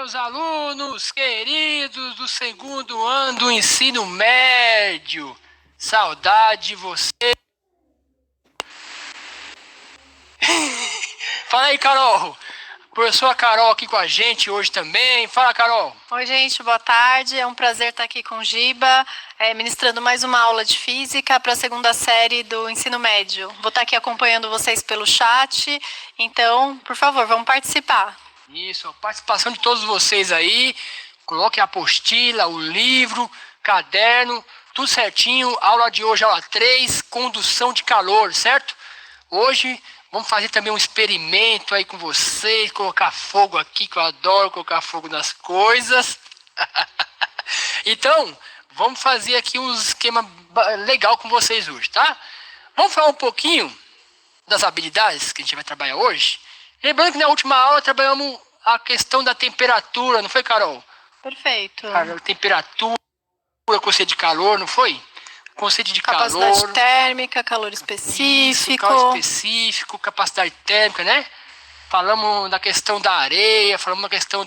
meus alunos queridos do segundo ano do ensino médio. Saudade de você. Fala aí, Carol. Professora Carol aqui com a gente hoje também. Fala, Carol. Oi, gente, boa tarde. É um prazer estar aqui com o Giba, ministrando mais uma aula de física para a segunda série do ensino médio. Vou estar aqui acompanhando vocês pelo chat, então, por favor, vamos participar. Isso, a participação de todos vocês aí. Coloquem a apostila, o livro, caderno, tudo certinho. Aula de hoje, aula 3, condução de calor, certo? Hoje vamos fazer também um experimento aí com vocês, colocar fogo aqui, que eu adoro colocar fogo nas coisas. Então, vamos fazer aqui um esquema legal com vocês hoje, tá? Vamos falar um pouquinho das habilidades que a gente vai trabalhar hoje. Lembrando que na última aula trabalhamos a questão da temperatura, não foi, Carol? Perfeito. Temperatura, conceito de calor, não foi? Conceito de capacidade calor. Térmica, calor específico. Isso, calor específico, capacidade térmica, né? Falamos da questão da areia, falamos da questão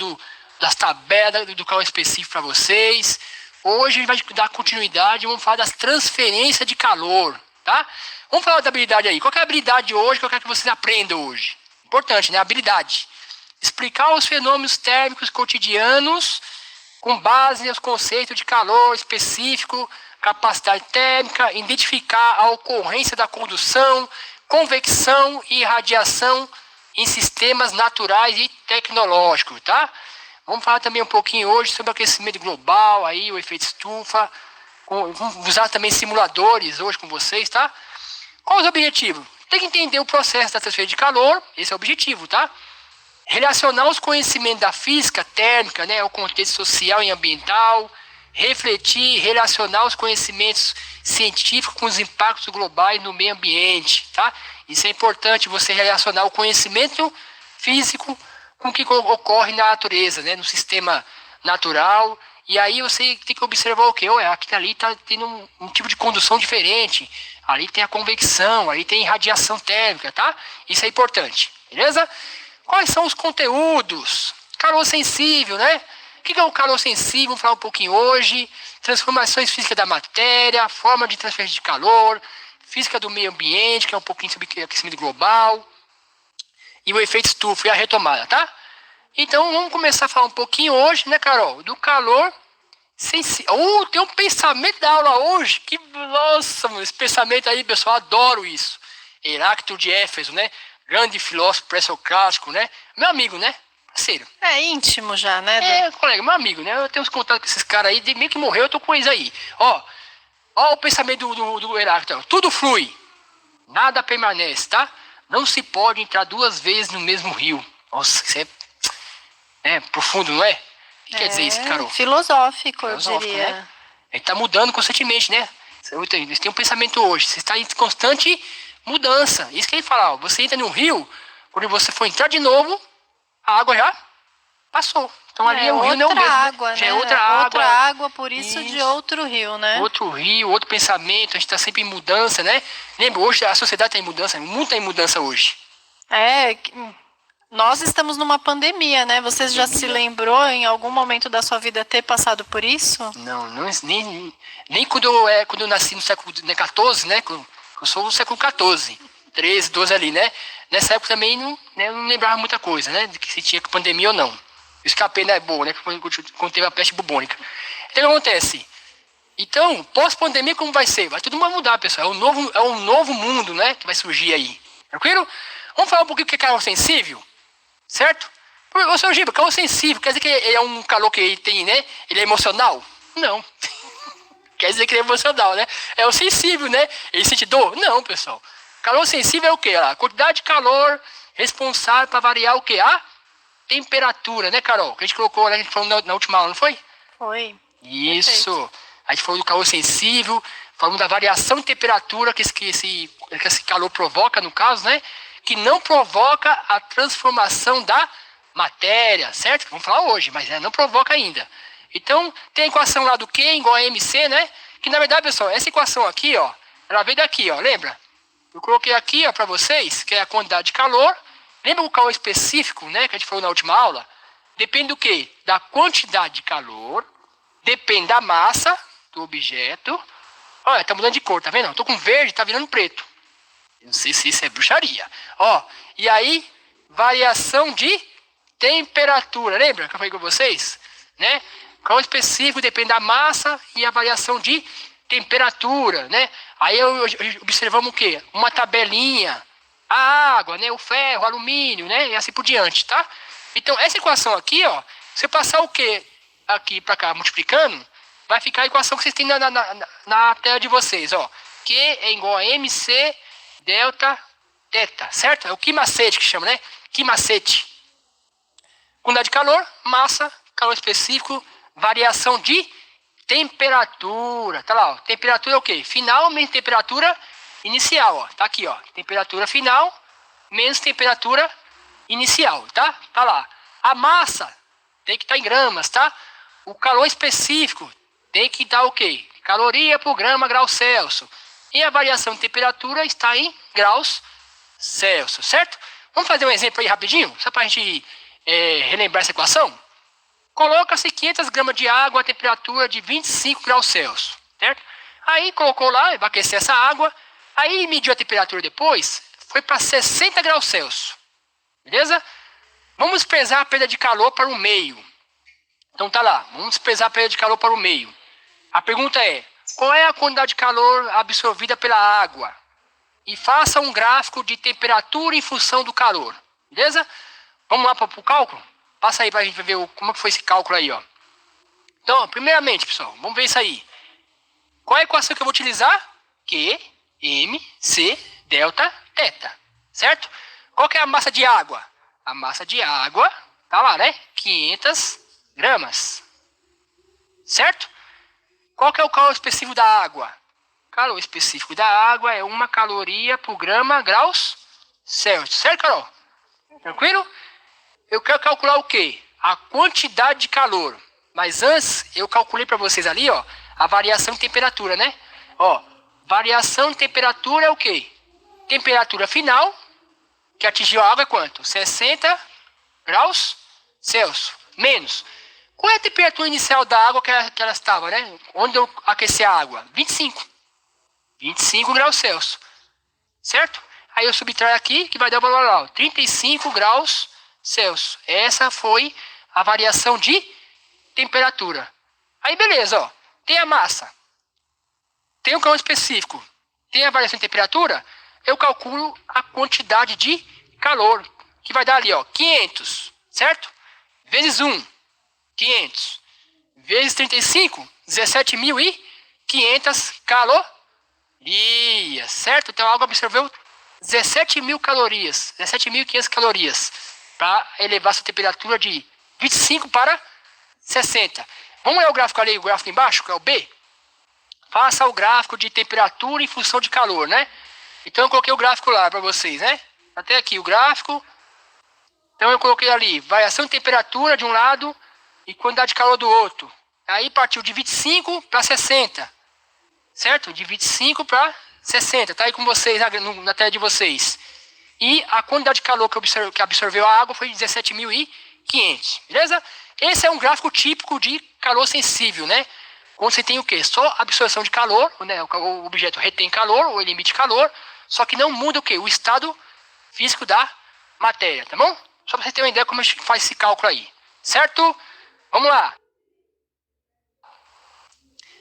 das tabelas do calor específico para vocês. Hoje a gente vai dar continuidade, vamos falar das transferências de calor, tá? Vamos falar da habilidade aí. Qual é a habilidade hoje que eu quero que vocês aprendam hoje? Importante, né? Habilidade. Explicar os fenômenos térmicos cotidianos com base nos conceitos de calor específico, capacidade térmica, identificar a ocorrência da condução, convecção e radiação em sistemas naturais e tecnológicos, tá? Vamos falar também um pouquinho hoje sobre o aquecimento global, aí, o efeito estufa. Vamos usar também simuladores hoje com vocês, tá? Qual é o objetivo? Tem que entender o processo da transferência de calor, esse é o objetivo, tá? Relacionar os conhecimentos da física térmica, né, ao contexto social e ambiental, refletir e relacionar os conhecimentos científicos com os impactos globais no meio ambiente, tá? Isso é importante, você relacionar o conhecimento físico com o que ocorre na natureza, né, no sistema natural, e aí você tem que observar o quê? Aqui ali está tendo um tipo de condução diferente, ali tem a convecção, ali tem radiação térmica, tá? Isso é importante, beleza? Quais são os conteúdos? Calor sensível, né? O que é o calor sensível? Vamos falar um pouquinho hoje. Transformações físicas da matéria, forma de transferência de calor, física do meio ambiente, que é um pouquinho sobre aquecimento global, e o efeito estufa e a retomada, tá? Então vamos começar a falar um pouquinho hoje, né, Carol? Do calor sensível. Tem um pensamento da aula hoje. Nossa, esse pensamento aí, pessoal, adoro isso. Heráclito de Éfeso, né? Grande filósofo pré-socrático, né? Meu amigo, né? Parceiro. É íntimo já, né? Colega, meu amigo, né? Eu tenho uns contatos com esses caras aí, meio que morreu, eu tô com eles aí. Ó o pensamento do Heráclito. Tudo flui, nada permanece, tá? Não se pode entrar duas vezes no mesmo rio. Nossa, isso é profundo, não é? O que quer dizer isso, Carol? Filosófico, eu diria. Né? Ele tá mudando constantemente, né? Eles têm um pensamento hoje, você está em constante mudança. Isso que ele fala, ó, você entra no rio, quando você for entrar de novo, a água já passou. Então ali o rio não é o mesmo. Água, né? Já é outra água, por isso de outro rio, né? Outro rio, outro pensamento, a gente está sempre em mudança, né? Lembra, hoje a sociedade está em mudança, muita em mudança hoje. Nós estamos numa pandemia, né? Você já se lembrou em algum momento da sua vida ter passado por isso? Não nem quando eu nasci no século XIV, né? Eu sou do século XIV, 13, 12 ali, né? Nessa época também não lembrava muita coisa, né? De que se tinha pandemia ou não. Eu escapei, né? Boa, né? Quando teve a peste bubônica. Então o que acontece? Então, pós-pandemia como vai ser? Vai tudo mudar, pessoal. É um novo mundo, né? Que vai surgir aí. Tranquilo? Vamos falar um pouquinho do que é calor sensível? Certo? Ô, seu Giba, calor sensível, quer dizer que ele é um calor que ele tem, né? Ele é emocional? Não. Quer dizer que ele é emocional, né? É o sensível, né? Ele sente dor? Não, pessoal. Calor sensível é o quê? A quantidade de calor responsável para variar o quê? A temperatura, né, Carol? Que a gente colocou, né? A gente falou na última aula, não foi? Foi. Isso. Perfeito. A gente falou do calor sensível, falamos da variação de temperatura que esse calor provoca, no caso, né? Que não provoca a transformação da matéria, certo? Vamos falar hoje, mas não provoca ainda. Então, tem a equação lá do Q igual a MC, né? Que na verdade, pessoal, essa equação aqui, ó, ela veio daqui, ó, lembra? Eu coloquei aqui, ó, para vocês, que é a quantidade de calor. Lembra o calor específico, né, que a gente falou na última aula? depende do quê? Da quantidade de calor, depende da massa do objeto. Olha, tá mudando de cor, tá vendo? Eu tô com verde, tá virando preto. Não sei se isso é bruxaria. Ó, e aí, variação de temperatura. Lembra que eu falei com vocês? Né? Calor específico depende da massa e a variação de temperatura, né? Aí observamos o quê? Uma tabelinha, a água, né? O ferro, o alumínio, né? E assim por diante, tá? Então, essa equação aqui, ó, você passar o quê aqui para cá multiplicando, vai ficar a equação que vocês têm na tela de vocês, ó. Q é igual a MC delta teta, certo? É o Q-macete que chama, né? Q-macete. Quantidade de calor, massa, calor específico, variação de temperatura. Tá lá, ó. Temperatura é o quê? Final menos temperatura inicial, ó. Tá aqui, ó. Temperatura final menos temperatura inicial, tá? Tá lá. A massa tem que estar em gramas, tá? O calor específico tem que dar o quê? Caloria por grama grau Celsius. E a variação de temperatura está em graus Celsius, certo? Vamos fazer um exemplo aí rapidinho, só para a gente relembrar essa equação? Coloca-se 500 gramas de água a temperatura de 25 graus Celsius, certo? Aí colocou lá, vai aquecer essa água, aí mediu a temperatura depois, foi para 60 graus Celsius, beleza? Vamos pesar a perda de calor para o meio. Então tá lá, vamos pesar a perda de calor para o meio. A pergunta é, qual é a quantidade de calor absorvida pela água? E faça um gráfico de temperatura em função do calor, beleza? Vamos lá para o cálculo? Passa aí para a gente ver como foi esse cálculo aí, ó. Então, primeiramente, pessoal, vamos ver isso aí. Qual é a equação que eu vou utilizar? Q, M, C, delta, teta, certo? Qual que é a massa de água? A massa de água, tá lá, né? 500 gramas, certo? Qual que é o calor específico da água? Calor específico da água é 1 caloria por grama graus Celsius, certo, Carol? Tranquilo? Eu quero calcular o quê? A quantidade de calor. Mas antes, eu calculei para vocês ali, ó, a variação de temperatura, né? Ó, variação de temperatura é o quê? Temperatura final, que atingiu a água é quanto? 60 graus Celsius. Menos. Qual é a temperatura inicial da água que ela estava, né? Onde eu aqueci a água? 25. 25 graus Celsius. Certo? Aí eu subtraio aqui, que vai dar o valor lá, ó, 35 graus Celsius. Essa foi a variação de temperatura. Aí beleza, ó. Tem a massa. Tem o calor específico. Tem a variação de temperatura. Eu calculo a quantidade de calor. Que vai dar ali, ó. 500. Certo? Vezes 1. 500. Vezes 35. 17.500 calorias. Certo? Então a água absorveu 17.000 calorias. 17.500 calorias. Para elevar sua temperatura de 25 para 60. Vamos ler o gráfico ali, o gráfico embaixo, que é o B? Faça o gráfico de temperatura em função de calor, né? Então eu coloquei o gráfico lá para vocês, né? Até aqui o gráfico. Então eu coloquei ali, variação de temperatura de um lado e quantidade de calor do outro. Aí partiu de 25 para 60. Certo? De 25 para 60. Tá aí com vocês, na tela de vocês. E a quantidade de calor que absorveu a água foi 17.500. Beleza? Esse é um gráfico típico de calor sensível, né? Quando você tem o quê? Só absorção de calor, né? O objeto retém calor ou ele emite calor, só que não muda o quê? O estado físico da matéria, tá bom? Só para você ter uma ideia como a gente faz esse cálculo aí. Certo? Vamos lá.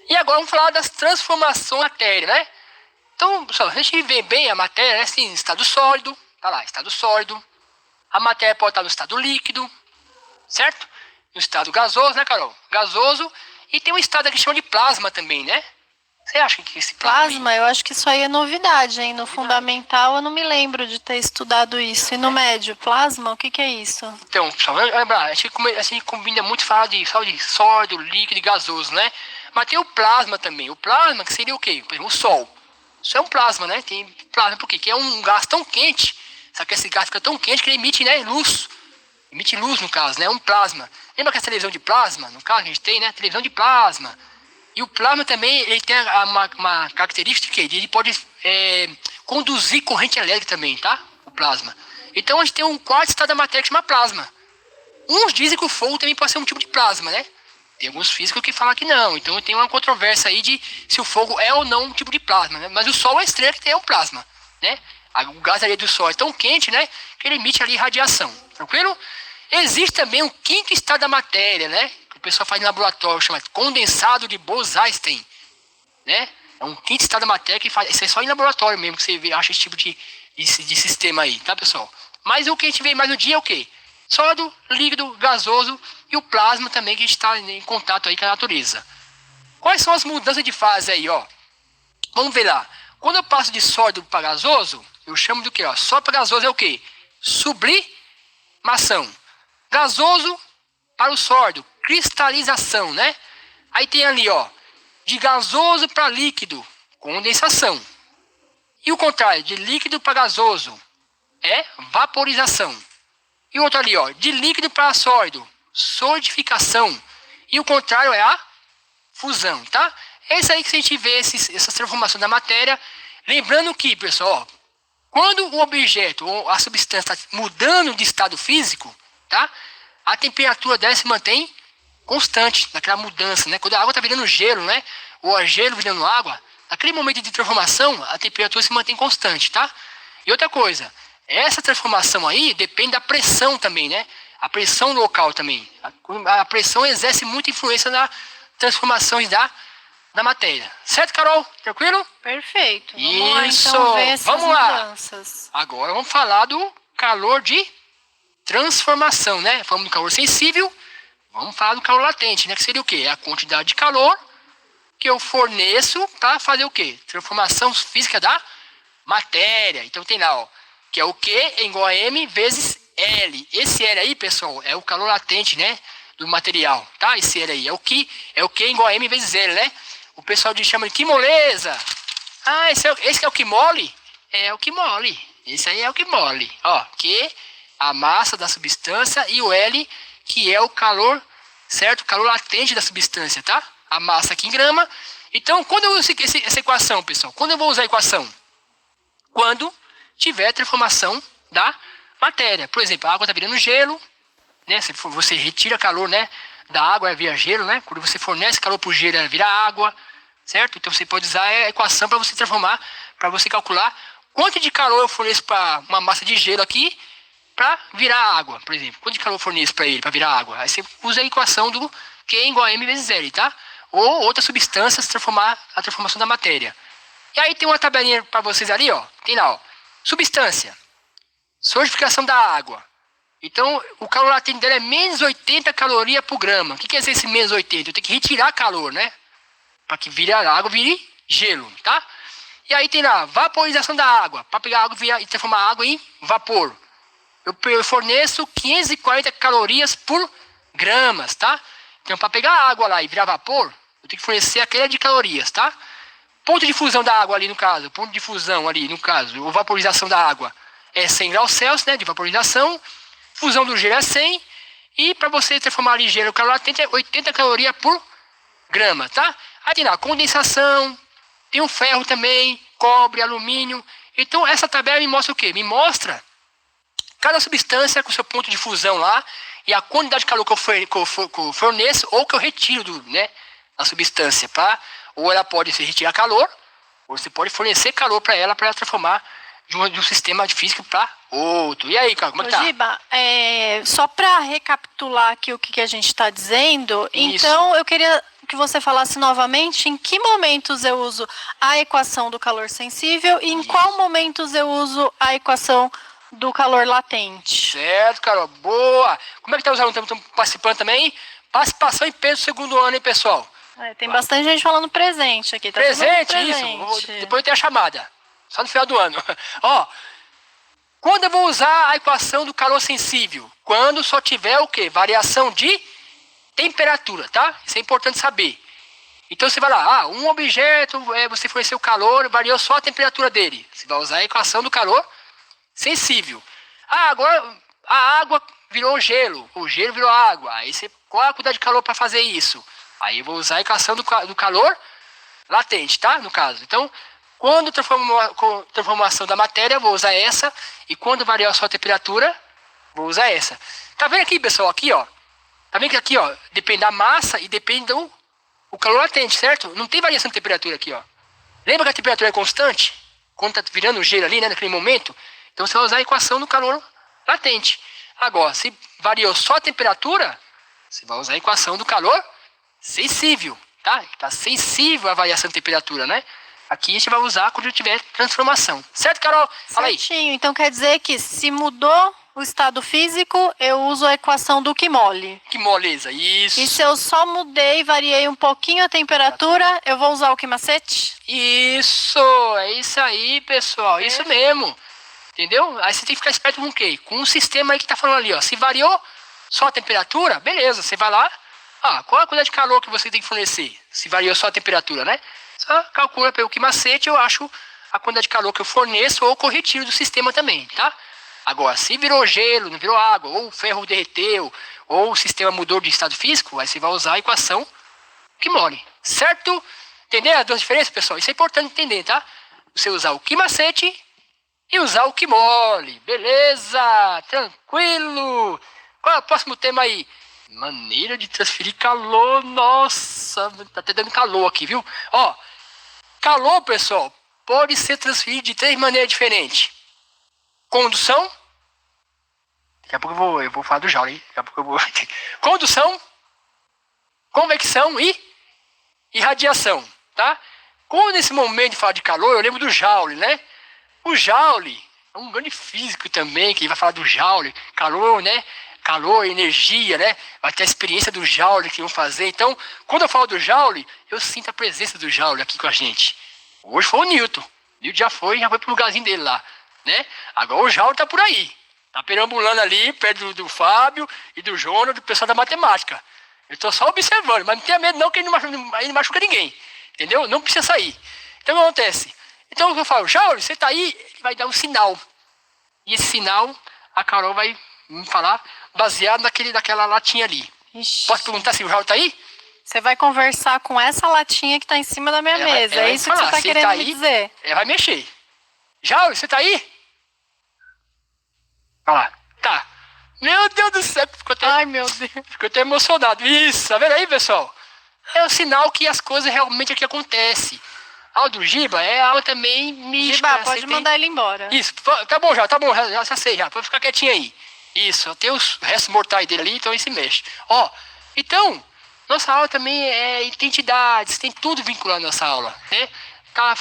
E agora vamos falar das transformações da matéria, né? Então, pessoal, a gente vê bem a matéria, né? Assim, estado sólido, tá lá, estado sólido. A matéria pode estar no estado líquido, certo? No estado gasoso, né, Carol? Gasoso. E tem um estado que chama de plasma também, né? Você acha que esse plasma? Eu acho que isso aí é novidade, hein? No fundamental eu não me lembro de ter estudado isso. E no médio, plasma, o que é isso? Então, pessoal, a gente combina muito falar de sólido, líquido e gasoso, né? Mas tem o plasma também. O plasma que seria o quê? Por exemplo, o Sol. Isso é um plasma, né? Tem plasma por quê? Que é um gás tão quente. Sabe que esse gás fica tão quente que ele emite, né, luz. Emite luz, no caso, né? É um plasma. Lembra que essa televisão de plasma, no caso, a gente tem, né? Televisão de plasma. E o plasma também, ele tem uma característica que ele pode conduzir corrente elétrica também, tá? O plasma. Então, a gente tem um quarto estado da matéria que chama plasma. Uns dizem que o fogo também pode ser um tipo de plasma, né? Tem alguns físicos que falam que não. Então tem uma controvérsia aí de se o fogo é ou não um tipo de plasma, né? Mas o Sol é uma estrela que tem um plasma, né? O gás ali do Sol é tão quente, né? Que ele emite ali radiação. Tranquilo? Existe também um quinto estado da matéria, né? Que o pessoal faz no laboratório, chama condensado de Bose-Einstein, né? É um quinto estado da matéria que faz. Isso é só em laboratório mesmo que você acha esse tipo de sistema aí, tá, pessoal? Mas o que a gente vê mais no dia é o quê? Sólido, líquido, gasoso e o plasma também que a gente está em contato aí com a natureza. Quais são as mudanças de fase aí, ó? Vamos ver lá. Quando eu passo de sólido para gasoso, eu chamo do quê? Ó? Só para gasoso é o quê? Sublimação. Gasoso para o sólido, cristalização, né? Aí tem ali, ó, de gasoso para líquido, condensação. E o contrário, de líquido para gasoso, é vaporização. E o outro ali, ó, de líquido para sólido, solidificação. E o contrário é a fusão, tá? É isso aí que a gente vê essa transformação da matéria. Lembrando que, pessoal, ó, quando o objeto ou a substância está mudando de estado físico, tá? A temperatura dela se mantém constante, naquela mudança, né? Quando a água está virando gelo, né? Ou a gelo virando água, naquele momento de transformação, a temperatura se mantém constante, tá? E outra coisa, essa transformação aí depende da pressão também, né? A pressão local também. A pressão exerce muita influência na transformação da matéria. Certo, Carol? Tranquilo? Perfeito. Isso. Vamos lá, então, ver essas vamos lá. mudanças. Agora vamos falar do calor de transformação, né? Falamos do calor sensível, vamos falar do calor latente, né? Que seria o quê? É a quantidade de calor que eu forneço para fazer o quê? Transformação física da matéria. Então tem lá, ó, que é o Q é igual a M vezes L. Esse L aí, pessoal, é o calor latente, né? Do material, tá? Esse L aí é o Q igual a M vezes L, né? O pessoal chama de que moleza. Ah, esse é o que mole? É o que mole. Esse aí é o que mole. Ó, Q, a massa da substância, e o L, que é o calor, certo? O calor latente da substância, tá? A massa aqui em grama. Então, quando eu uso essa equação, pessoal? Quando eu vou usar a equação? Quando tiver transformação da matéria. Por exemplo, a água está virando gelo, né? Você retira calor, né, da água, via gelo, né? Quando você fornece calor para o gelo, ela vira água, certo? Então você pode usar a equação para você transformar, para você calcular quanto de calor eu forneço para uma massa de gelo aqui para virar água, por exemplo. Quanto de calor eu forneço para ele para virar água? Aí você usa a equação do Q igual a M vezes L, tá? Ou outras substâncias transformar a transformação da matéria. E aí tem uma tabelinha para vocês ali, ó. Tem lá, ó. Substância. Solidificação da água. Então, o calor latente dela é menos 80 calorias por grama. O que quer dizer esse menos 80? Eu tenho que retirar calor, né? Para que vire a água, vire gelo, tá? E aí tem lá, vaporização da água. Para pegar a água e transformar a água em vapor. Eu forneço 540 calorias por gramas, tá? Então, para pegar a água lá e virar vapor, eu tenho que fornecer aquela de calorias, tá? Ponto de fusão da água ali no caso, ponto de fusão ali no caso, ou vaporização da água é 100 graus Celsius, né, de vaporização. Fusão do gelo é 100. E para você transformar ali gelo, o calor latente é 80 calorias por grama, tá? Aí tem lá, condensação, tem um ferro também, cobre, alumínio. Então essa tabela me mostra o quê? Me mostra cada substância com seu ponto de fusão lá e a quantidade de calor que eu forneço ou que eu retiro da substância. Ou ela pode se retirar calor, ou você pode fornecer calor para ela transformar de um sistema de física para outro. E aí, cara, como é que tá? Giba, só para recapitular aqui o que a gente está dizendo, Isso. Então eu queria que você falasse novamente em que momentos eu uso a equação do calor sensível e em qual momentos eu uso a equação do calor latente. Certo, Carol. Boa! Como é que tá os alunos? Estão participando também? Participação em peso do segundo ano, hein, pessoal? Tem bastante gente falando presente aqui. Tá presente, isso. Depois eu tenho a chamada. Só no final do ano. Ó, quando eu vou usar a equação do calor sensível? Quando só tiver o quê? Variação de temperatura, tá? Isso é importante saber. Então você vai lá, um objeto, você forneceu calor, variou só a temperatura dele. Você vai usar a equação do calor sensível. Agora a água virou gelo, o gelo virou água. Aí qual a quantidade de calor para fazer isso? Aí eu vou usar a equação do calor latente, tá? No caso. Então, quando transformação da matéria, eu vou usar essa. E quando variar só a temperatura, Vou usar essa. Tá vendo aqui, pessoal? Aqui, ó. Tá vendo que aqui, ó, depende da massa e depende do calor latente, certo? Não tem variação de temperatura aqui, ó. Lembra que a temperatura é constante? Quando tá virando gelo ali, né, naquele momento? Então você vai usar a equação do calor latente. Agora, se variou só a temperatura, você vai usar a equação do calor sensível, tá? Tá sensível à variação de temperatura, né? Aqui a gente vai usar quando tiver transformação. Certo, Carol? Fala aí. Certinho. Então quer dizer que se mudou o estado físico, eu uso a equação do que mole. Que moleza, isso. E se eu só mudei, variei um pouquinho a temperatura, eu vou usar o que macete? Isso, é isso aí, pessoal. Isso mesmo. Entendeu? Aí você tem que ficar esperto com o quê? Com o sistema aí que tá falando ali, ó. Se variou só a temperatura, beleza. Você vai lá. Qual a quantidade de calor que você tem que fornecer? Se variou só a temperatura, né? Só calcula pelo que macete, eu acho a quantidade de calor que eu forneço ou corretivo do sistema também, tá? Agora, se virou gelo, não virou água, ou o ferro derreteu, ou o sistema mudou de estado físico, aí você vai usar a equação que mole, certo? Entendeu as duas diferenças, pessoal? Isso é importante entender, tá? Você usar o que macete e usar o que mole. Beleza, tranquilo. Qual é o próximo tema aí? Maneira de transferir calor. Nossa, tá até dando calor aqui, viu? Ó, calor, pessoal, pode ser transferido de 3 maneiras diferentes. Condução. Daqui a pouco eu vou falar do Joule, hein? Daqui a pouco eu vou... Condução, convecção e irradiação, tá? Quando nesse momento de falar de calor, eu lembro do Joule, né? O Joule é um grande físico também, que vai falar do Joule, calor, né? Calor, energia, né? Vai ter a experiência do Joule que vão fazer. Então, quando eu falo do Joule, eu sinto a presença do Joule aqui com a gente. Hoje foi o Newton. O Newton já foi pro lugarzinho dele lá, né? Agora o Joule tá por aí. Tá perambulando ali, perto do Fábio e do Jonas, do pessoal da matemática. Eu tô só observando, mas não tenha medo não, que ele não machuca ninguém. Entendeu? Não precisa sair. Então, o que acontece? Então, eu falo, Joule, você tá aí? Ele vai dar um sinal. E esse sinal, a Carol vai me falar baseado naquela latinha ali. Ixi. Posso perguntar se o Joule tá aí? Você vai conversar com essa latinha que tá em cima da minha mesa. É isso falar, que você tá querendo me dizer. Ela vai mexer. Joule, você tá aí? Olha lá. Tá. Meu Deus do céu. Ai, meu Deus. Ficou até emocionado. Isso, tá vendo aí, pessoal? É o sinal que as coisas realmente aqui acontecem. A do Giba é algo também mística. Giba, pode mandar ele embora. Isso, tá bom, já sei já. Pode ficar quietinho aí. Isso, tem os restos mortais dele ali, então ele se mexe. Ó, então, nossa aula também é identidades, tem tudo vinculado nessa aula, né? Tá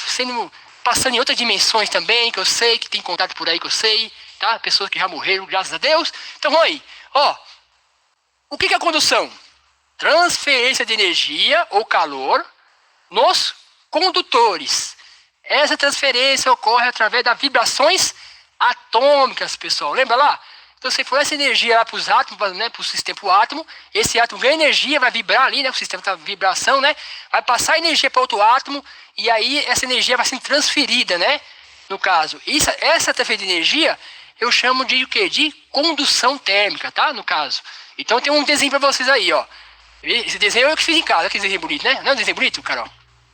passando em outras dimensões também, que eu sei, que tem contato por aí que eu sei, tá? Pessoas que já morreram, graças a Deus. Então, vamos aí. Ó, o que é a condução? Transferência de energia ou calor nos condutores. Essa transferência ocorre através das vibrações atômicas, pessoal. Lembra lá? Então, se for essa energia lá para os átomos, né, para o sistema, para o átomo, esse átomo ganha energia, vai vibrar ali, né, o sistema está vibração, né, vai passar energia para outro átomo, e aí essa energia vai sendo transferida, né, no caso. Essa transferência de energia, eu chamo de o quê? De condução térmica, tá, no caso. Então, tem um desenho para vocês aí, ó. Esse desenho eu que fiz em casa, que desenho bonito, né? Não é um desenho bonito, Carol?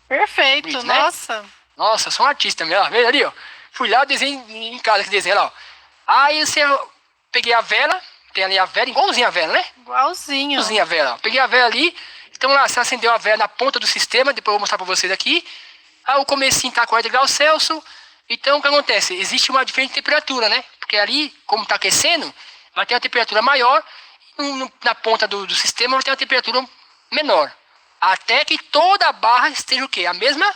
Perfeito, bonito, nossa. Né? Nossa, eu sou um artista mesmo, ó. Veja ali, ó. Fui lá, desenho em casa, esse desenho lá, ó. Aí você... Peguei a vela, tem ali a vela, igualzinha a vela, né? Igualzinho. Igualzinha a vela. Peguei a vela ali, então lá, você acendeu a vela na ponta do sistema, depois eu vou mostrar pra vocês aqui. Aí o comecinho tá a 40 graus Celsius, então o que acontece? Existe uma diferente temperatura, né? Porque ali, como tá aquecendo, vai ter uma temperatura maior, e na ponta do sistema vai ter uma temperatura menor. Até que toda a barra esteja o quê? A mesma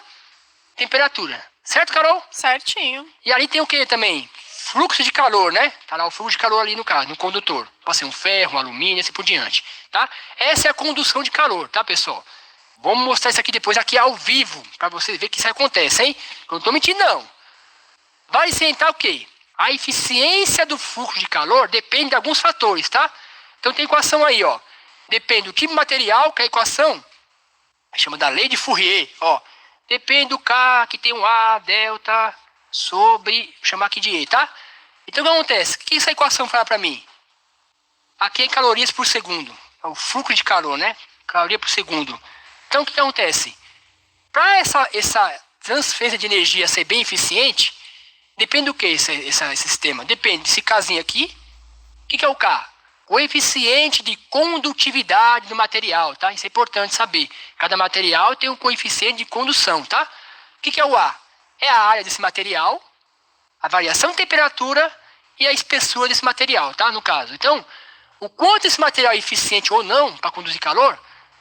temperatura. Certo, Carol? Certinho. E ali tem o que também? Fluxo de calor, né? Tá lá o fluxo de calor ali no caso, no condutor. Pode ser um ferro, um alumínio, assim por diante, tá? Essa é a condução de calor, tá, pessoal? Vamos mostrar isso aqui depois, aqui ao vivo, para vocês verem que isso acontece, hein? Eu não tô mentindo, não. Vai sentar o quê? A eficiência do fluxo de calor depende de alguns fatores, tá? Então tem equação aí, ó. Depende do tipo de material, que é a equação chama da lei de Fourier, ó. Depende do K, que tem um A, delta... sobre, vou chamar aqui de E, tá? Então o que acontece? O que essa equação fala para mim? Aqui é calorias por segundo. É o fluxo de calor, né? Caloria por segundo. Então o que acontece? Para essa transferência de energia ser bem eficiente, depende do que esse sistema? Depende desse casinho aqui que é o K? Coeficiente de condutividade do material, tá? Isso é importante saber. Cada material tem um coeficiente de condução, tá? O que é o A? É a área desse material, a variação de temperatura e a espessura desse material, tá? No caso. Então, o quanto esse material é eficiente ou não para conduzir calor,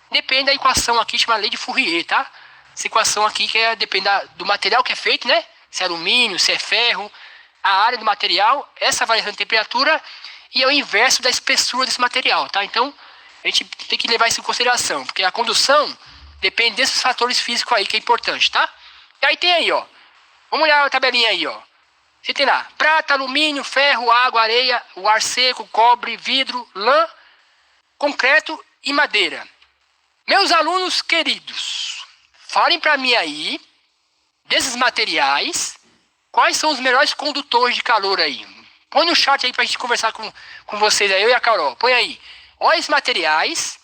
depende da equação aqui, chamada lei de Fourier, tá? Essa equação aqui que depende do material que é feito, né? Se é alumínio, se é ferro, a área do material, essa variação de temperatura e é o inverso da espessura desse material, tá? Então, a gente tem que levar isso em consideração, porque a condução depende desses fatores físicos aí que é importante, tá? E aí tem aí, ó. Vamos olhar a tabelinha aí, ó. Você tem lá prata, alumínio, ferro, água, areia, o ar seco, cobre, vidro, lã, concreto e madeira. Meus alunos queridos, falem para mim aí, desses materiais, quais são os melhores condutores de calor aí? Põe no chat aí pra gente conversar com vocês aí, eu e a Carol. Põe aí. Olha esses materiais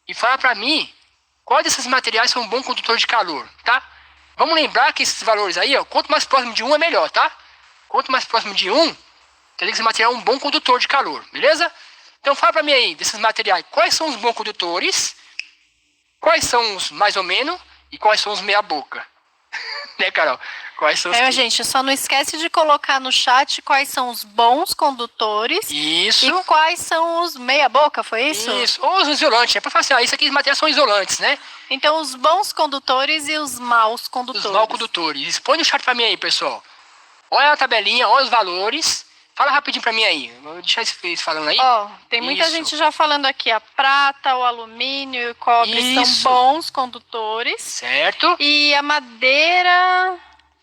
e fala pra mim quais desses materiais são um bom condutor de calor, tá? Vamos lembrar que esses valores aí, ó, quanto mais próximo de 1 é melhor, tá? Quanto mais próximo de 1, quer dizer que esse material é um bom condutor de calor, beleza? Então fala pra mim aí, desses materiais, quais são os bons condutores, quais são os mais ou menos e quais são os meia boca. Né, Carol? Quais são os gente, só não esquece de colocar no chat quais são os bons condutores. Isso. E quais são os meia boca, foi isso? Isso, ou os isolantes, é pra falar assim, isso aqui, os materiais são isolantes, né? Então, os bons condutores e os maus condutores. Os maus condutores. Põe no chat pra mim aí, pessoal. Olha a tabelinha, olha os valores. Fala rapidinho pra mim aí. Vou deixar eles falando aí. Tem muita gente já falando aqui. A prata, o alumínio e o cobre são bons condutores. Certo. E a madeira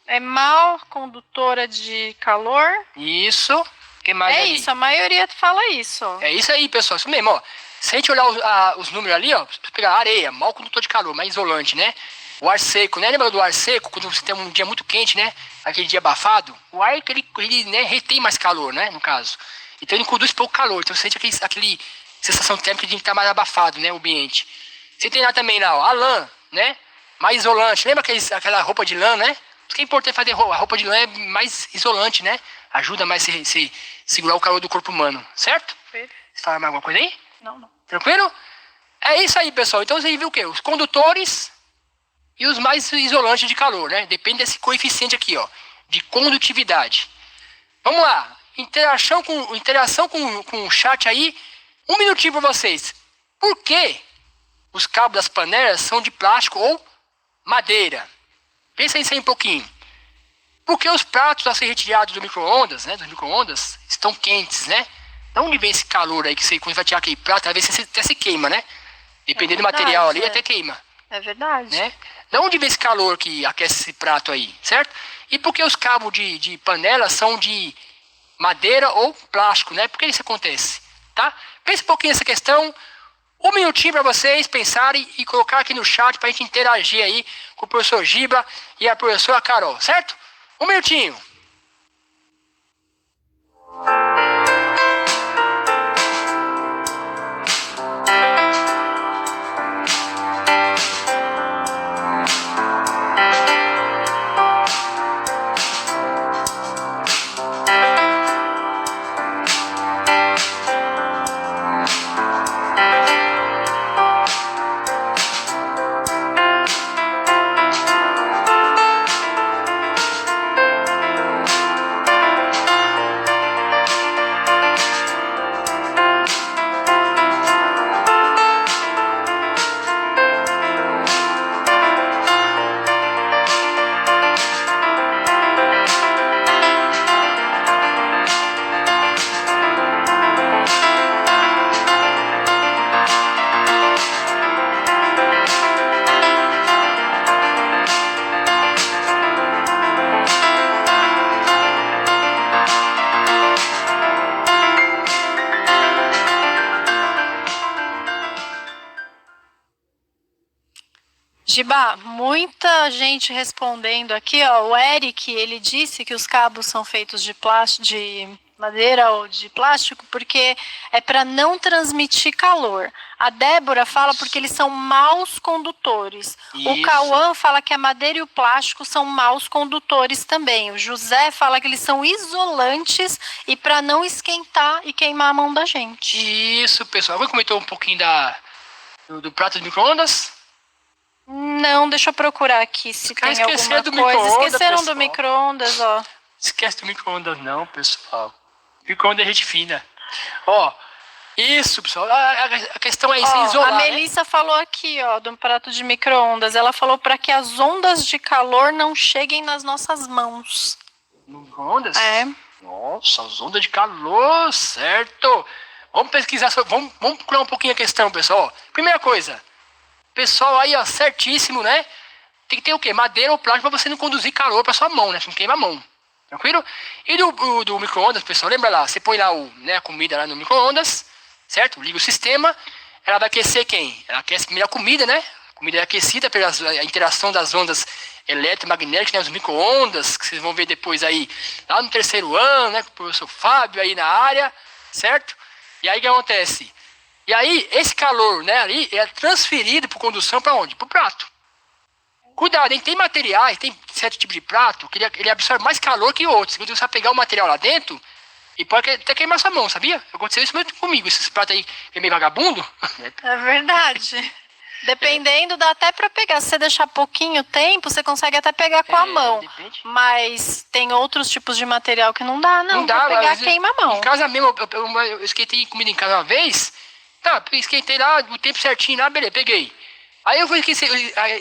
é mal condutora de calor. Isso. Que mais ali? Isso, a maioria fala isso. É isso aí, pessoal. Isso mesmo, ó. Se a gente olhar os números ali, ó, pegar areia, mal condutor de calor, mais isolante, né? O ar seco, né? Lembra do ar seco, quando você tem um dia muito quente, né? Aquele dia abafado, o ar que ele né, retém mais calor, né? No caso. Então ele conduz pouco calor, então você sente aquele sensação térmica de estar mais abafado, né? O ambiente. Você tem lá também, lá, ó, a lã, né? Mais isolante. Lembra aquela roupa de lã, né? O que é importante fazer a roupa de lã é mais isolante, né? Ajuda mais a segurar o calor do corpo humano, certo? Perfeito. Você fala mais alguma coisa aí? Não. Tranquilo? É isso aí, pessoal. Então você viu o quê? Os condutores e os mais isolantes de calor, né? Depende desse coeficiente aqui, ó, de condutividade. Vamos lá. Interação com o chat aí. Um minutinho para vocês. Por que os cabos das panelas são de plástico ou madeira? Pensa nisso aí um pouquinho. Porque os pratos a ser retirados do micro-ondas, né? Dos micro-ondas, estão quentes, né? De onde vem esse calor aí que você, quando vai tirar aquele prato, às vezes você até se queima, né? Dependendo do material ali, até queima. É verdade. Né? De onde vem esse calor que aquece esse prato aí, certo? E por que os cabos de panela são de madeira ou plástico, né? Por que isso acontece? Tá? Pense um pouquinho nessa questão. Um minutinho para vocês pensarem e colocar aqui no chat para a gente interagir aí com o professor Giba e a professora Carol, certo? Um minutinho. Giba, muita gente respondendo aqui, ó. O Eric, ele disse que os cabos são feitos de plástico, de madeira ou de plástico, porque é para não transmitir calor. A Débora fala porque eles são maus condutores. Isso. O Cauã fala que a madeira e o plástico são maus condutores também. O José fala que eles são isolantes e para não esquentar e queimar a mão da gente. Isso, pessoal. Alguém comentou um pouquinho do prato de micro-ondas? Não, deixa eu procurar aqui se tem alguma do coisa. Esqueceram pessoal. do micro-ondas, ó. Esquece do micro-ondas não, pessoal. Micro-ondas é gente fina. Ó, isso, pessoal. A questão é isso, isolar, a Melissa falou aqui, ó, do prato de micro-ondas. Ela falou para que as ondas de calor não cheguem nas nossas mãos. Micro-ondas? É. Nossa, as ondas de calor, certo. Vamos pesquisar, vamos procurar um pouquinho a questão, pessoal. Primeira coisa, pessoal aí, ó, certíssimo, né? Tem que ter o quê? Madeira ou plástico para você não conduzir calor para sua mão, né? Você não queima a mão. Tranquilo? E do micro-ondas, pessoal, lembra lá, você põe lá a comida lá no micro-ondas, certo? Liga o sistema, ela vai aquecer quem? Ela aquece primeiro a comida, né? A comida é aquecida pela interação das ondas eletromagnéticas, né? Os micro-ondas, que vocês vão ver depois aí, lá no terceiro ano, né? Com o professor Fábio aí na área, certo? E aí o que acontece? E aí, esse calor, né, ali, é transferido por condução para onde? Para o prato. Cuidado, hein? Tem materiais, tem certo tipo de prato que ele absorve mais calor que outros. Quando você vai pegar o material lá dentro, e pode até queimar sua mão, sabia? Aconteceu isso mesmo comigo. Esses pratos aí que é meio vagabundo. É verdade. Dependendo, dá até para pegar. Se você deixar pouquinho tempo, você consegue até pegar com a mão. Depende. Mas tem outros tipos de material que não dá, não. Não dá, pra pegar, queima a mão. Em casa mesmo, eu esquentei comida em casa uma vez. Tá, esquentei lá, o tempo certinho lá, beleza, peguei. Aí eu fui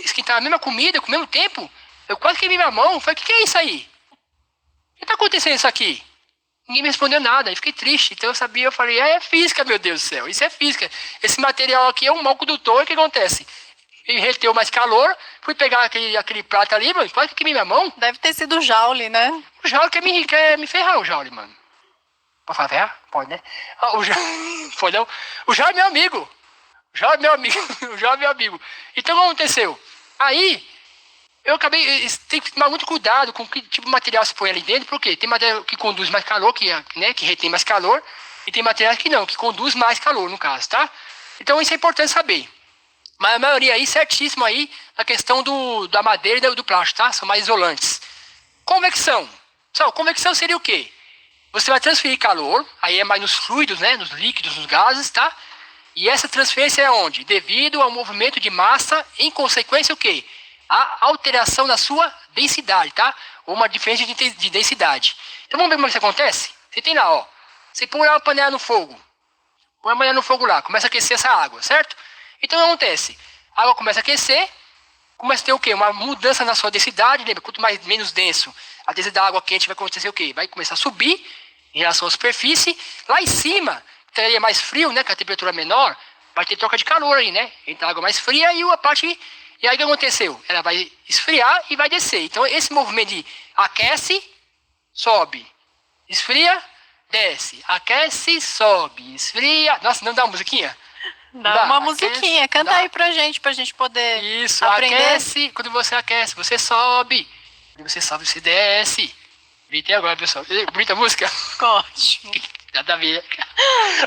esquentar a mesma comida com o mesmo tempo. Eu quase queimei minha mão. Falei, o que é isso aí? O que tá acontecendo isso aqui? Ninguém me respondeu nada. Aí fiquei triste. Então eu falei, é física, meu Deus do céu. Isso é física. Esse material aqui é um mau condutor. O que acontece? Ele reteu mais calor. Fui pegar aquele prato ali, mano. Quase que queimei minha mão. Deve ter sido o Jaule, né? O Jaule quer me ferrar, o Jaule, mano. Pode falar ferrar? Pode, né? O Jaule... Pode não. O Jaule é meu amigo. O Jaule é meu amigo. O Jaule é meu amigo. Então o que aconteceu? Aí... Eu acabei, tem que tomar muito cuidado com que tipo de material se põe ali dentro, porque tem material que conduz mais calor, que retém mais calor, e tem materiais que não, que conduz mais calor, no caso, tá? Então isso é importante saber. Mas a maioria aí, certíssimo aí, na questão da madeira e do plástico, tá? São mais isolantes. Convecção. Pessoal, convecção seria o quê? Você vai transferir calor, aí é mais nos fluidos, né? Nos líquidos, nos gases, tá? E essa transferência é onde? Devido ao movimento de massa, em consequência o quê? A alteração da sua densidade, tá? Ou uma diferença de densidade. Então vamos ver como isso acontece? Você tem lá, ó. Você põe lá uma panela no fogo. Põe a panela no fogo lá. Começa a aquecer essa água, certo? Então o que acontece? A água começa a aquecer. Começa a ter o quê? Uma mudança na sua densidade. Lembra? Quanto menos denso a densidade da água quente vai acontecer o quê? Vai começar a subir em relação à superfície. Lá em cima, que é mais frio, né? Com a temperatura menor, vai ter troca de calor aí, né? Entre a água mais fria e a parte... E aí o que aconteceu? Ela vai esfriar e vai descer. Então esse movimento de aquece, sobe, esfria, desce, aquece, sobe, esfria. Nossa, não dá uma musiquinha? Dá uma musiquinha. Canta aí pra gente poder isso, aprender. Aquece. Quando você aquece, você sobe. Quando você sobe, você desce. Gritei agora, pessoal. Bonita música? Ótimo. Nada a ver.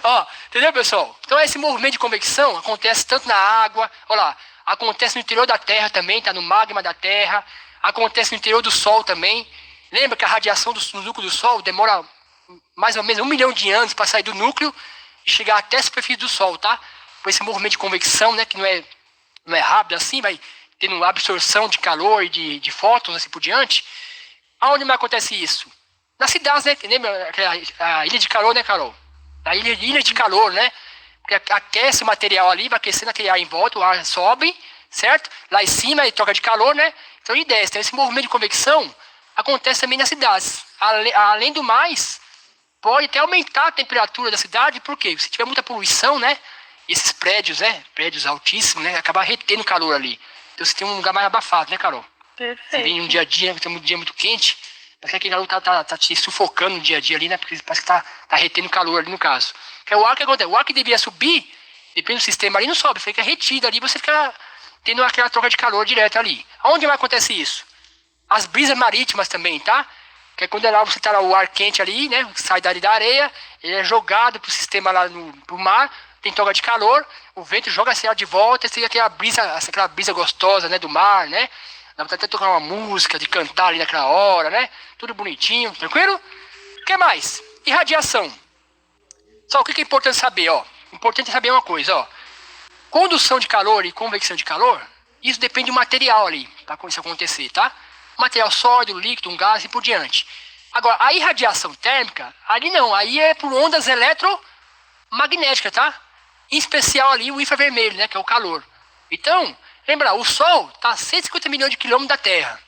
Ó, entendeu, pessoal? Então esse movimento de convecção acontece tanto na água, olha lá. Acontece no interior da Terra também, tá no magma da Terra. Acontece no interior do Sol também. Lembra que a radiação do núcleo do Sol demora mais ou menos 1 milhão de anos para sair do núcleo e chegar até a superfície do Sol, tá? Por esse movimento de convecção, né, que não é rápido assim, vai tendo absorção de calor e de fótons assim por diante. Aonde mais acontece isso? Nas cidades, né? Lembra a ilha de calor, né, Carol? A ilha de calor, né? Porque aquece o material ali, vai aquecendo aquele ar em volta, o ar sobe, certo? Lá em cima ele troca de calor, né? Então ele desce. Então esse movimento de convecção acontece também nas cidades. Além do mais, pode até aumentar a temperatura da cidade, porque se tiver muita poluição, né? E esses prédios, né? Prédios altíssimos, né? Acabar retendo calor ali. Então você tem um lugar mais abafado, né, Carol? Perfeito. Você vem um dia a dia, tem um dia muito quente, parece que aquele calor tá te sufocando no dia a dia ali, né? Porque parece que tá retendo calor ali no caso. Que é o ar que acontece. O ar que devia subir, depende do sistema ali, não sobe, fica retido ali, você fica tendo aquela troca de calor direto ali. Aonde mais acontece isso? As brisas marítimas também, tá? Que é quando você tá lá, o ar quente ali, né? Sai dali da areia, ele é jogado pro sistema lá pro mar, tem toga de calor, o vento joga esse ar de volta, e você tem aquela brisa gostosa, né? Do mar, né? Dá pra até tocar uma música, de cantar ali naquela hora, né? Tudo bonitinho, tranquilo? O que mais? Irradiação. Só o que é importante saber, ó? Importante saber uma coisa, ó. Condução de calor e convecção de calor, isso depende do material ali, para isso acontecer, tá? Material sólido, líquido, um gás e por diante. Agora, a irradiação térmica, ali não, aí é por ondas eletromagnéticas, tá? Em especial ali o infravermelho, né, que é o calor. Então, lembra, o Sol está a 150 milhões de quilômetros da Terra,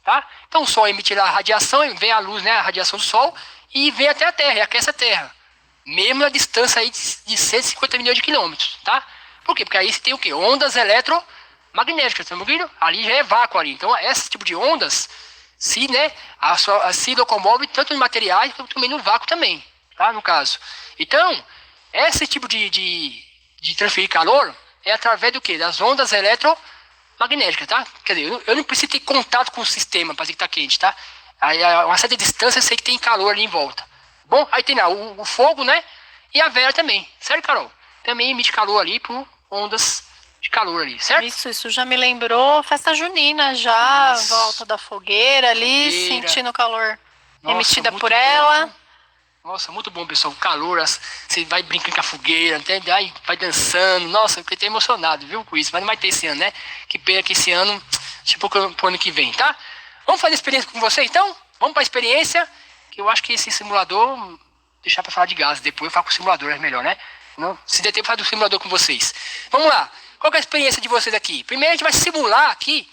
tá? Então o Sol emite a radiação, vem a luz, né, a radiação do Sol, e vem até a Terra, e aquece a Terra. Mesmo a distância aí de 150 milhões de quilômetros, tá? Por quê? Porque aí você tem o quê? Ondas eletromagnéticas, tá ouvindo? Ali já é vácuo ali. Então, esse tipo de ondas se locomove tanto em materiais como também no vácuo também, tá? No caso. Então, esse tipo de transferir calor é através do quê? Das ondas eletromagnéticas, tá? Quer dizer, eu não preciso ter contato com o sistema para dizer que tá quente, tá? Aí, a uma certa distância, eu sei que tem calor ali em volta. Bom, aí tem lá o fogo, né? E a vela também, certo, Carol? Também emite calor ali por ondas de calor ali, certo? Isso já me lembrou festa junina, já, volta da fogueira ali, sentindo o calor emitida por ela. Bom. Nossa, muito bom, pessoal. O calor, você vai brincando com a fogueira, vai dançando. Nossa, eu fiquei até emocionado, viu, com isso. Mas não vai ter esse ano, né? Que pena que esse ano, tipo, pro ano que vem, tá? Vamos fazer experiência com você, então? Vamos pra experiência, que eu acho que esse simulador, deixar pra falar de gás, depois eu falo com o simulador, é melhor, né? Não, se der tempo, eu falo do simulador com vocês. Vamos lá. Qual que é a experiência de vocês aqui? Primeiro a gente vai simular aqui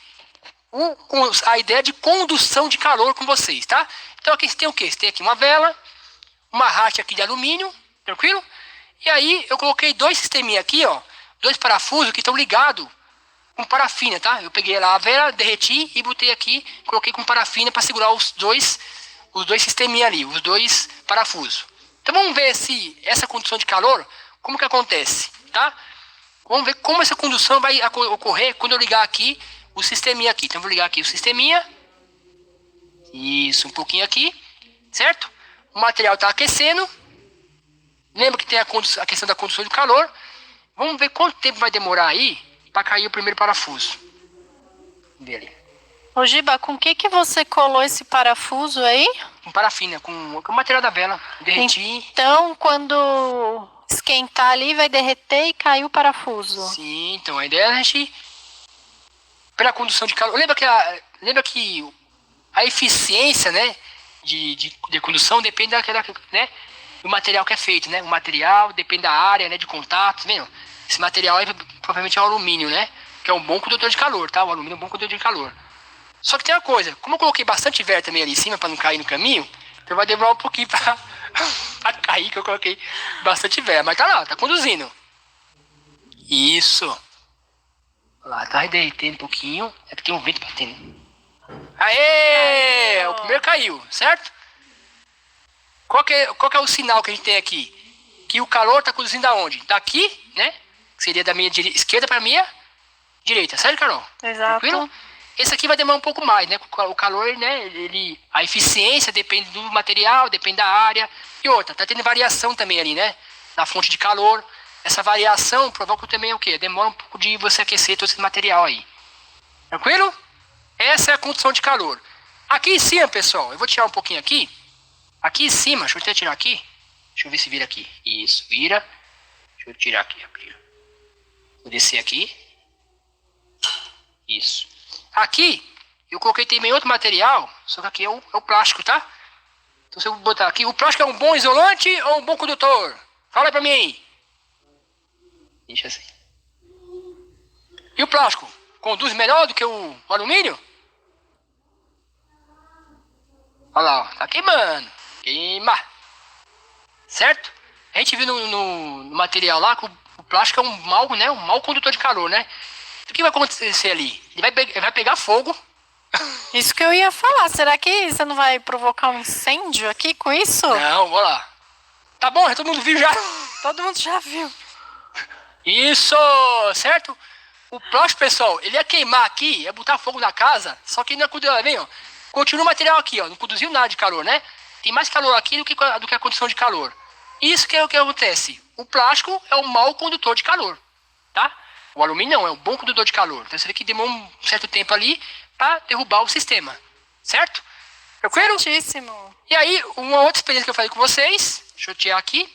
a ideia de condução de calor com vocês, tá? Então aqui você tem o quê? Você tem aqui uma vela, uma haste aqui de alumínio, tranquilo? E aí eu coloquei dois sisteminhas aqui, ó, dois parafusos que estão ligados com parafina, tá? Eu peguei lá a vela, derreti e botei aqui, coloquei com parafina para segurar os dois sisteminhas ali, os dois parafusos. Então vamos ver se essa condução de calor, como que acontece, tá? Vamos ver como essa condução vai ocorrer quando eu ligar aqui o sisteminha aqui. Então eu vou ligar aqui o sisteminha. Isso, um pouquinho aqui, certo? O material está aquecendo. Lembra que tem a questão da condução de calor. Vamos ver quanto tempo vai demorar aí para cair o primeiro parafuso. Beleza. Ô Giba, com que você colou esse parafuso aí? Com parafina, com o material da vela. Derreti. Então, quando esquentar ali, vai derreter e cair o parafuso. Sim, então a ideia é a gente, pela condução de calor. Lembra que a eficiência, né, de condução depende né, do material que é feito, né? O material depende da área, né, de contato, tá vendo? Esse material aí provavelmente é o alumínio, né? Que é um bom condutor de calor, tá? O alumínio é um bom condutor de calor. Só que tem uma coisa, como eu coloquei bastante vela também ali em cima para não cair no caminho, então vai demorar um pouquinho para cair, que eu coloquei bastante vela. Mas tá lá, tá conduzindo. Isso. Olha lá, tá derretendo um pouquinho. É porque tem um vento batendo. Aê! O primeiro caiu, certo? Qual que é o sinal que a gente tem aqui? Que o calor tá conduzindo aonde? Daqui, né? Que seria da minha esquerda para minha direita, certo, Carol? Exato. Tranquilo? Esse aqui vai demorar um pouco mais, né? O calor, né? A eficiência depende do material, depende da área. E outra, tá tendo variação também ali, né? Na fonte de calor. Essa variação provoca também o quê? Demora um pouco de você aquecer todo esse material aí. Tranquilo? Essa é a condução de calor. Aqui em cima, pessoal, eu vou tirar um pouquinho aqui. Aqui em cima, deixa eu até tirar aqui. Deixa eu ver se vira aqui. Isso, vira. Deixa eu tirar aqui. Vou descer aqui. Isso. Aqui, eu coloquei também outro material, só que aqui é o plástico, tá? Então, se eu botar aqui, o plástico é um bom isolante ou um bom condutor? Fala aí pra mim aí. Deixa assim. E o plástico? Conduz melhor do que o alumínio? Olha lá, ó, tá queimando. Queima. Certo? A gente viu no material lá que o plástico é um mau condutor de calor, né? O que vai acontecer ali? Ele vai pegar fogo. Isso que eu ia falar. Será que você não vai provocar um incêndio aqui com isso? Não, vou lá. Tá bom, todo mundo viu já. Todo mundo já viu. Isso, certo? O plástico, pessoal, ele ia queimar aqui, ia botar fogo na casa, só que não é cuidado, vem, ó. continua o material aqui, ó, não produziu nada de calor, né? Tem mais calor aqui do que a condição de calor. Isso que é o que acontece. O plástico é um mau condutor de calor, tá? O alumínio não, é um bom condutor de calor. Então você vê que demora um certo tempo ali para derrubar o sistema, certo? Tranquilo? Certíssimo. E aí, uma outra experiência que eu falei com vocês, deixa eu tirar aqui,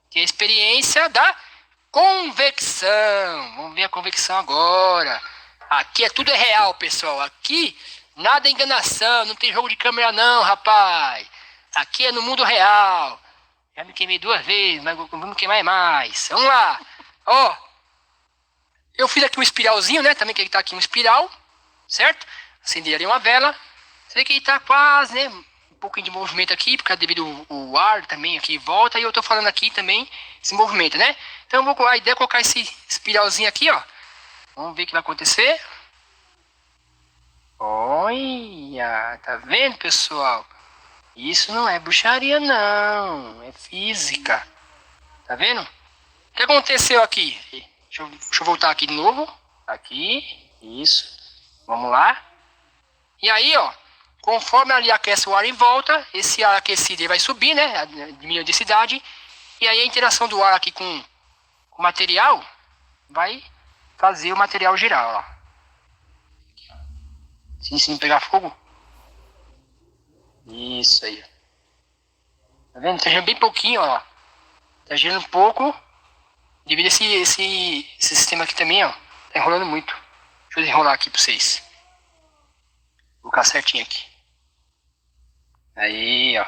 que é a experiência da convecção. Vamos ver a convecção agora. Aqui tudo é real, pessoal. Aqui nada é enganação, não tem jogo de câmera não, rapaz. Aqui é no mundo real. Já me queimei 2 vezes, mas vamos queimar mais. Vamos lá. Ó, eu fiz aqui um espiralzinho, né? Também que ele tá aqui um espiral, certo? Acendi ali uma vela. Você vê que ele tá quase, né? Um pouquinho de movimento aqui, porque devido o ar também aqui volta. E eu tô falando aqui também esse movimento, né? Então a ideia é colocar esse espiralzinho aqui, ó. Vamos ver o que vai acontecer. Olha, tá vendo, pessoal? Isso não é bruxaria, não. É física. Tá vendo? O que aconteceu aqui? Deixa eu voltar aqui de novo. Aqui. Isso. Vamos lá. E aí, ó. Conforme ali aquece o ar em volta, esse ar aquecido vai subir, né? Diminui a densidade. E aí a interação do ar aqui com o material vai fazer o material girar, ó. Se não pegar fogo. Isso aí. Tá vendo? Tá girando bem pouquinho, ó. Tá girando um pouco. Devido a esse sistema aqui também, ó. Tá enrolando muito. Deixa eu enrolar aqui pra vocês. Vou colocar certinho aqui. Aí, ó.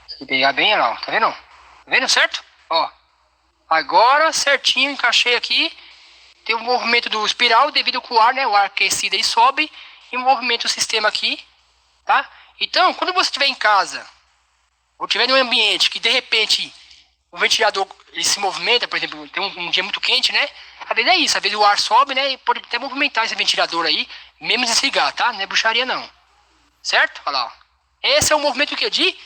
Se pegar bem, ó. Tá vendo? Tá vendo certo? Ó. Agora, certinho, encaixei aqui. Tem o movimento do espiral devido ao ar, né? O ar aquecido aí sobe. E o movimento do sistema aqui. Tá? Então, quando você estiver em casa, ou estiver em um ambiente que de repente o ventilador ele se movimenta, por exemplo, tem um dia muito quente, né? Às vezes é isso, às vezes o ar sobe, né? E pode até movimentar esse ventilador aí, mesmo desligar, tá? Não é bruxaria não. Certo? Olha lá, ó. Esse é o movimento que de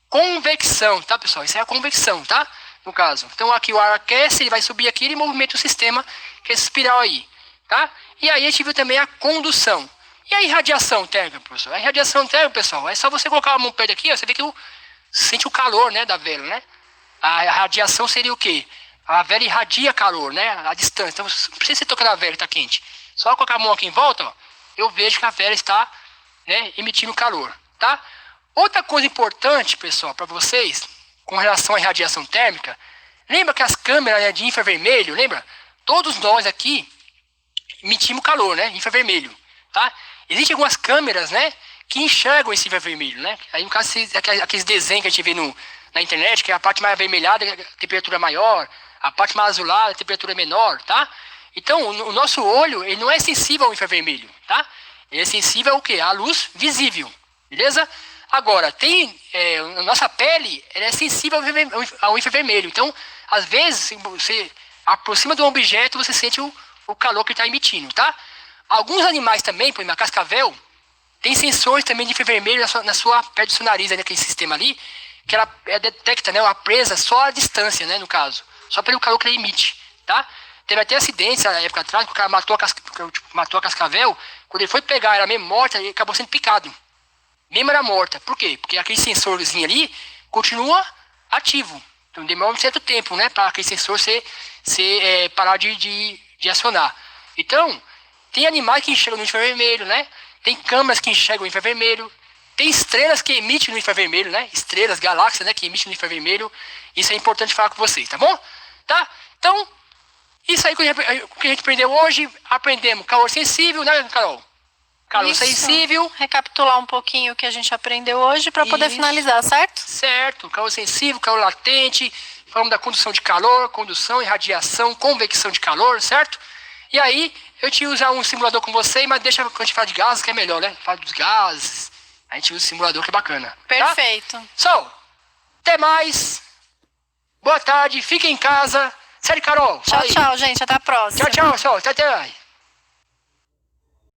convecção, tá, pessoal? Isso é a convecção, tá? No caso. Então aqui o ar aquece, ele vai subir aqui e movimenta o sistema, que é esse espiral aí, tá? E aí a gente viu também a condução. E a irradiação térmica, professor? A irradiação térmica, pessoal, é só você colocar a mão perto aqui, ó, você vê que sente o calor, né, da vela, né? A radiação seria o quê? A vela irradia calor, né, a distância. Então, não precisa você tocar na vela que está quente. Só colocar a mão aqui em volta, ó, eu vejo que a vela está, né, emitindo calor, tá? Outra coisa importante, pessoal, para vocês, com relação à irradiação térmica, lembra que as câmeras, né, de infravermelho, lembra? Todos nós aqui emitimos calor, né, infravermelho, tá? Existem algumas câmeras, né, que enxergam esse infravermelho, né? Aí no caso, aqueles desenhos que a gente vê na internet, que é a parte mais avermelhada, a temperatura é maior, a parte mais azulada, a temperatura é menor, tá? Então, o nosso olho, ele não é sensível ao infravermelho, tá? Ele é sensível ao quê? À luz visível, beleza? Agora, a nossa pele, ela é sensível ao infravermelho. Então, às vezes, você aproxima de um objeto, você sente o calor que ele está emitindo, tá? Alguns animais também, por exemplo, a cascavel, tem sensores também de infravermelho perto do seu nariz, naquele sistema ali, que ela detecta, né, uma presa só à distância, né, no caso. Só pelo calor que ele emite, tá? Teve até acidentes na época atrás, que o cara matou a cascavel, quando ele foi pegar ela mesmo morta, ele acabou sendo picado. Mesmo era morta. Por quê? Porque aquele sensorzinho ali continua ativo. Então demora um certo tempo, né, para aquele sensor parar de acionar. Então, tem animais que enxergam no infravermelho, né? Tem câmeras que enxergam no infravermelho. Tem estrelas que emitem no infravermelho, né? Estrelas, galáxias, né? Que emitem no infravermelho. Isso é importante falar com vocês, tá bom? Tá? Então, isso aí que a gente aprendeu hoje. Aprendemos calor sensível, né, Carol? Calor sensível. Recapitular um pouquinho o que a gente aprendeu hoje para poder finalizar, certo? Certo. Calor sensível, calor latente. Falamos da condução de calor, condução, irradiação, convecção de calor, certo? E aí, eu te usar um simulador com você, mas deixa quando a gente falar de gases, que é melhor, né? Fala dos gases, a gente usa o simulador, que é bacana. Perfeito. Tá? So, até mais. Boa tarde, fiquem em casa. Sério, Carol? Tchau, tchau, gente. Até a próxima. Tchau, tchau, pessoal. Até mais.